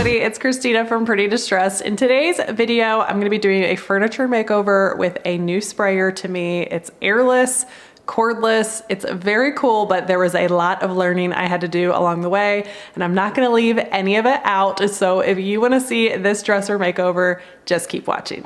everybody, it's Christina from Pretty Distressed. In today's video, I'm gonna be doing a furniture makeover with a new sprayer to me. It's airless, cordless. It's very cool, but there was a lot of learning I had to do along the way, and I'm not gonna leave any of it out. So if you wanna see this dresser makeover, just keep watching.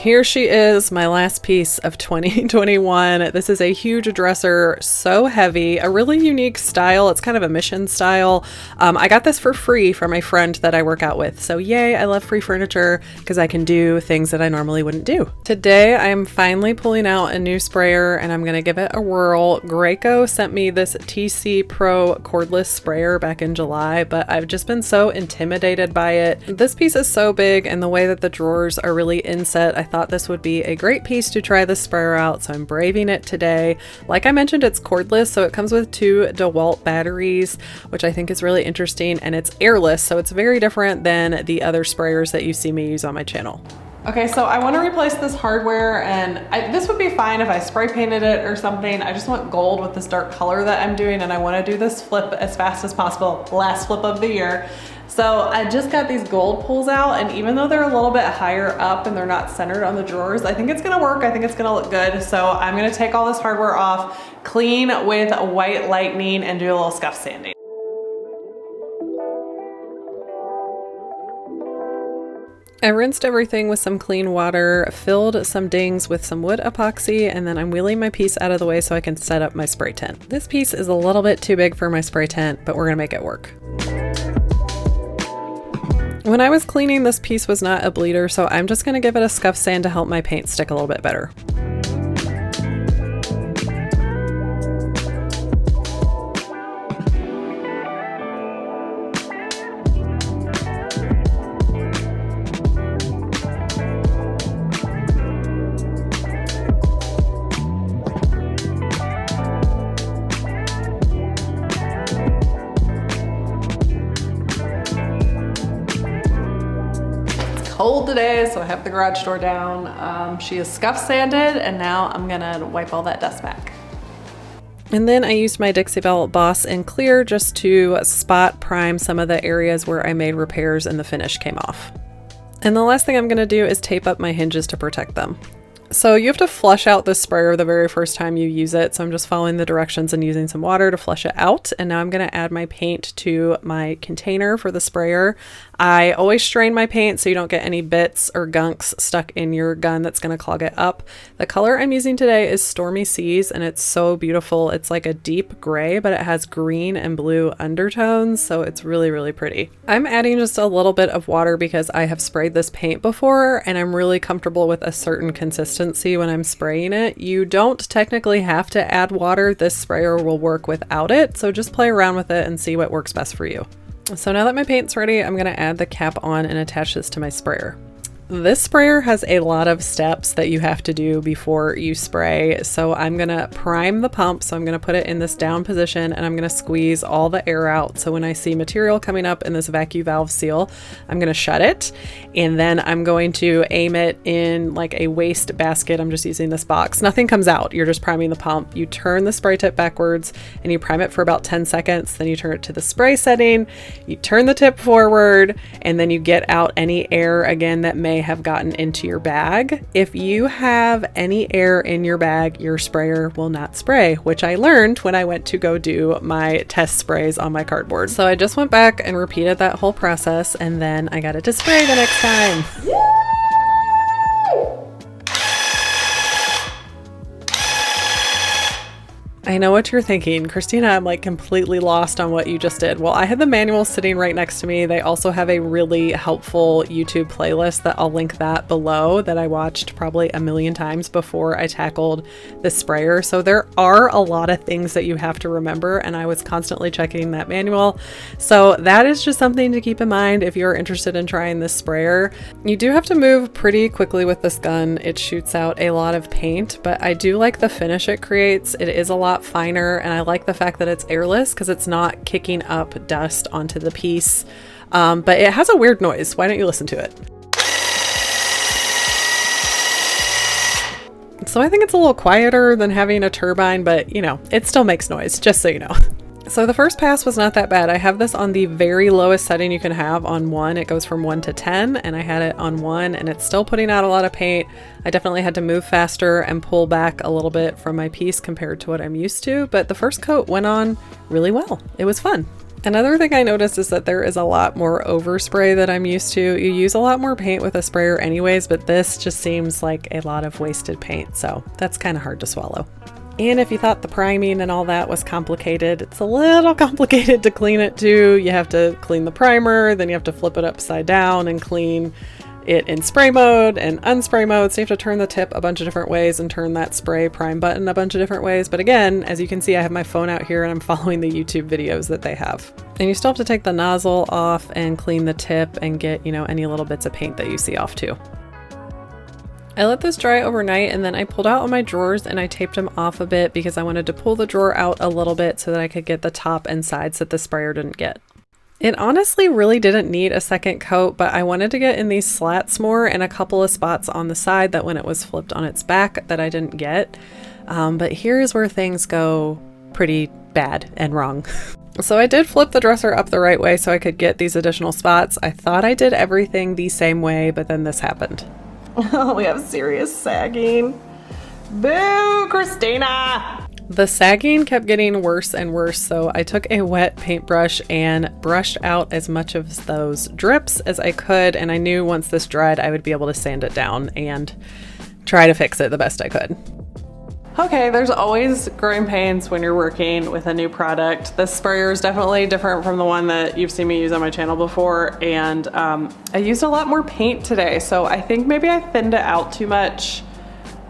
Here she is, my last piece of 2021. This is a huge dresser, so heavy, a really unique style. It's kind of a mission style. I got this for free from a friend that I work out with. So yay, I love free furniture because I can do things that I normally wouldn't do. Today, I am finally pulling out a new sprayer and I'm gonna give it a whirl. Graco sent me this TC Pro cordless sprayer back in July, but I've just been so intimidated by it. This piece is so big and the way that the drawers are really inset, I thought this would be a great piece to try this sprayer out, so I'm braving it today. Like I mentioned, it's cordless, so it comes with 2 DeWalt batteries, which I think is really interesting, and it's airless, so it's very different than the other sprayers that you see me use on my channel. Okay, so I want to replace this hardware, and this would be fine if I spray painted it or something. I just want gold with this dark color that I'm doing, and I want to do this flip as fast as possible. Last flip of the year. So I just got these gold pulls out, and even though they're a little bit higher up and they're not centered on the drawers, I think it's gonna work. I think it's gonna look good. So I'm gonna take all this hardware off, clean with white lightning, and do a little scuff sanding. I rinsed everything with some clean water, filled some dings with some wood epoxy, and then I'm wheeling my piece out of the way so I can set up my spray tent. This piece is a little bit too big for my spray tent, but we're gonna make it work. When I was cleaning, this piece was not a bleeder, so I'm just gonna give it a scuff sand to help my paint stick a little bit better. Cold today, so I have the garage door down. She is scuff sanded, and now I'm gonna wipe all that dust back. And then I used my Dixie Belle Boss in Clear just to spot prime some of the areas where I made repairs and the finish came off. And the last thing I'm gonna do is tape up my hinges to protect them. So you have to flush out this sprayer the very first time you use it. So I'm just following the directions and using some water to flush it out. And now I'm going to add my paint to my container for the sprayer. I always strain my paint so you don't get any bits or gunks stuck in your gun that's going to clog it up. The color I'm using today is Stormy Seas, and it's so beautiful. It's like a deep gray, but it has green and blue undertones. So it's really, really pretty. I'm adding just a little bit of water because I have sprayed this paint before and I'm really comfortable with a certain consistency when I'm spraying it. You don't technically have to add water. This sprayer will work without it. So just play around with it and see what works best for you. So now that my paint's ready, I'm going to add the cap on and attach this to my sprayer. This sprayer has a lot of steps that you have to do before you spray. So I'm going to prime the pump. So I'm going to put it in this down position and I'm going to squeeze all the air out. So when I see material coming up in this vacuum valve seal, I'm going to shut it. And then I'm going to aim it in like a waste basket. I'm just using this box. Nothing comes out. You're just priming the pump. You turn the spray tip backwards and you prime it for about 10 seconds. Then you turn it to the spray setting. You turn the tip forward and then you get out any air again that may have gotten into your bag. If you have any air in your bag, your sprayer will not spray, which I learned when I went to go do my test sprays on my cardboard. So I just went back and repeated that whole process, and then I got it to spray the next time. I know what you're thinking, Christina, I'm like completely lost on what you just did. Well, I had the manual sitting right next to me. They also have a really helpful YouTube playlist that I'll link that below that I watched probably a million times before I tackled the sprayer. So there are a lot of things that you have to remember, and I was constantly checking that manual. So that is just something to keep in mind if you're interested in trying this sprayer. You do have to move pretty quickly with this gun. It shoots out a lot of paint, but I do like the finish it creates. It is a lot finer, and I like the fact that it's airless because it's not kicking up dust onto the piece. But it has a weird noise. Why don't you listen to it? So I think it's a little quieter than having a turbine, but you know, it still makes noise, just so you know. So the first pass was not that bad. I have this on the very lowest setting you can have on 1. It goes from 1 to 10, and I had it on 1, and it's still putting out a lot of paint. I definitely had to move faster and pull back a little bit from my piece compared to what I'm used to, but the first coat went on really well. It was fun. Another thing I noticed is that there is a lot more overspray that I'm used to. You use a lot more paint with a sprayer anyways, but this just seems like a lot of wasted paint, so that's kind of hard to swallow. And if you thought the priming and all that was complicated, it's a little complicated to clean it too. You have to clean the primer, then you have to flip it upside down and clean it in spray mode and unspray mode. So you have to turn the tip a bunch of different ways and turn that spray prime button a bunch of different ways. But again, as you can see, I have my phone out here and I'm following the YouTube videos that they have. And you still have to take the nozzle off and clean the tip and get, you know, any little bits of paint that you see off too. I let this dry overnight, and then I pulled out all my drawers and I taped them off a bit because I wanted to pull the drawer out a little bit so that I could get the top and sides that the sprayer didn't get. It honestly really didn't need a second coat, but I wanted to get in these slats more and a couple of spots on the side that when it was flipped on its back that I didn't get. But here's where things go pretty bad and wrong. So I did flip the dresser up the right way so I could get these additional spots. I thought I did everything the same way, but then this happened. Oh, we have serious sagging. Boo, Christina! The sagging kept getting worse and worse, so I took a wet paintbrush and brushed out as much of those drips as I could, and I knew once this dried I would be able to sand it down and try to fix it the best I could. Okay, there's always growing pains when you're working with a new product. This sprayer is definitely different from the one that you've seen me use on my channel before, and I used a lot more paint today, so I think maybe I thinned it out too much,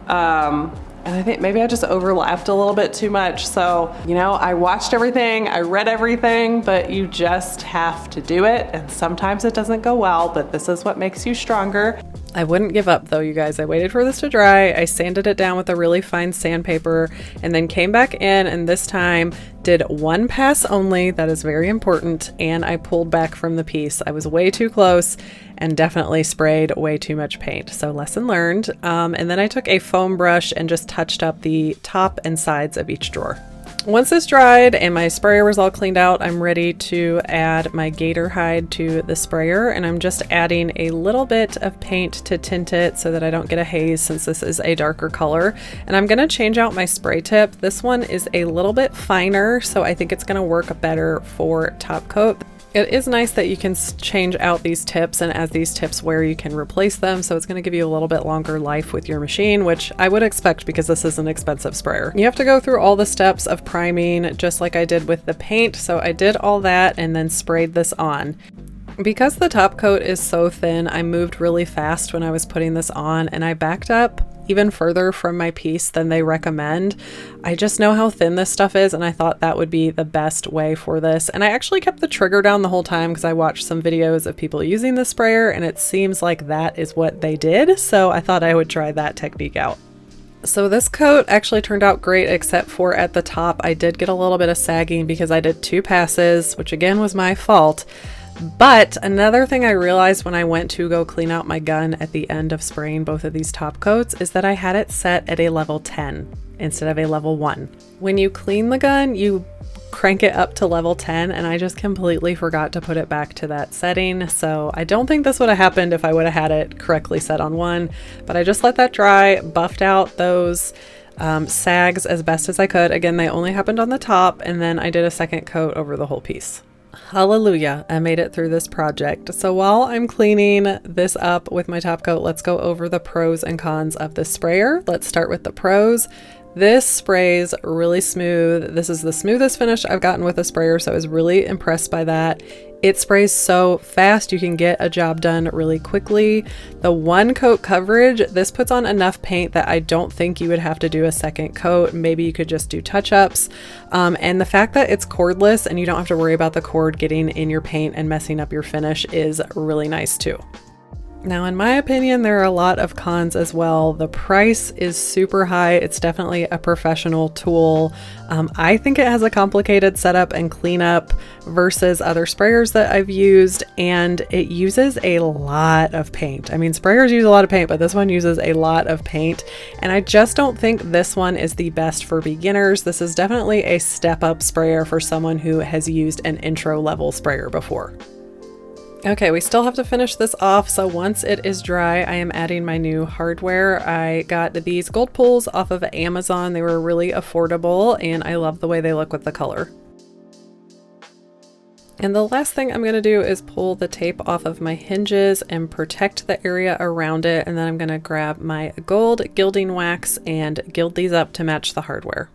and I think maybe I just overlapped a little bit too much. So, you know, I watched everything, I read everything, but you just have to do it, and sometimes it doesn't go well, but this is what makes you stronger. I wouldn't give up though, you guys. I waited for this to dry. I sanded it down with a really fine sandpaper and then came back in, and this time did one pass only. That is very important. And I pulled back from the piece. I was way too close and definitely sprayed way too much paint. So lesson learned. And then I took a foam brush and just touched up the top and sides of each drawer. Once this dried and my sprayer was all cleaned out, I'm ready to add my gator hide to the sprayer, and I'm just adding a little bit of paint to tint it so that I don't get a haze since this is a darker color. And I'm going to change out my spray tip. This one is a little bit finer, so I think it's going to work better for top coat. It is nice that you can change out these tips, and as these tips wear you can replace them, so it's going to give you a little bit longer life with your machine, which I would expect because this is an expensive sprayer. You have to go through all the steps of priming just like I did with the paint, so I did all that and then sprayed this on. Because the top coat is so thin, I moved really fast when I was putting this on, and I backed up even further from my piece than they recommend. I just know how thin this stuff is, and I thought that would be the best way for this. And I actually kept the trigger down the whole time because I watched some videos of people using the sprayer, and it seems like that is what they did. So I thought I would try that technique out. So this coat actually turned out great, except for at the top, I did get a little bit of sagging because I did 2 passes, which again was my fault. But another thing I realized when I went to go clean out my gun at the end of spraying both of these top coats is that I had it set at a level 10 instead of a level 1. When you clean the gun, you crank it up to level 10, and I just completely forgot to put it back to that setting. So I don't think this would have happened if I would have had it correctly set on 1, but I just let that dry, buffed out those sags as best as I could. Again, they only happened on the top, and then I did a second coat over the whole piece. Hallelujah, I made it through this project. So while I'm cleaning this up with my top coat, let's go over the pros and cons of this sprayer. Let's start with the pros. This sprays really smooth. This is the smoothest finish I've gotten with a sprayer, so I was really impressed by that. It sprays so fast, you can get a job done really quickly. The 1 coat coverage, this puts on enough paint that I don't think you would have to do a second coat. Maybe you could just do touch-ups. And the fact that it's cordless and you don't have to worry about the cord getting in your paint and messing up your finish is really nice too. Now, in my opinion, there are a lot of cons as well. The price is super high. It's definitely a professional tool. I think it has a complicated setup and cleanup versus other sprayers that I've used, and it uses a lot of paint. I mean, sprayers use a lot of paint, but this one uses a lot of paint, and I just don't think this one is the best for beginners. This is definitely a step-up sprayer for someone who has used an intro-level sprayer before. Okay, we still have to finish this off, so once it is dry, I am adding my new hardware. I got these gold pools off of Amazon. They were really affordable, and I love the way they look with the color. And the last thing I'm going to do is pull the tape off of my hinges and protect the area around it, and then I'm going to grab my gold gilding wax and gild these up to match the hardware.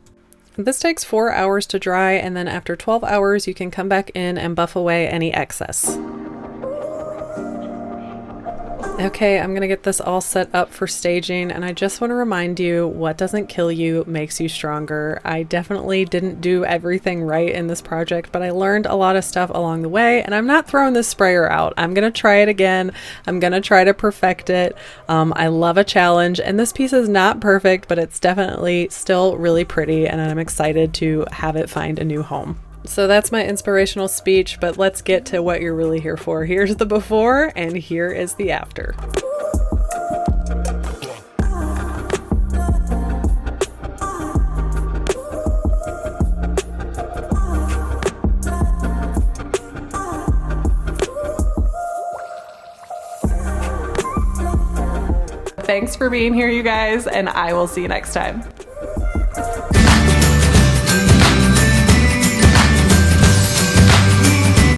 This takes 4 hours to dry, and then after 12 hours you can come back in and buff away any excess. Okay, I'm gonna get this all set up for staging, and I just want to remind you, what doesn't kill you makes you stronger. I definitely didn't do everything right in this project, but I learned a lot of stuff along the way, and I'm not throwing this sprayer out. I'm gonna try it again. I'm gonna try to perfect it. I love a challenge, and this piece is not perfect, but it's definitely still really pretty, and I'm excited to have it find a new home. So that's my inspirational speech, but let's get to what you're really here for. Here's the before, and here is the after. Thanks for being here, you guys, and I will see you next time.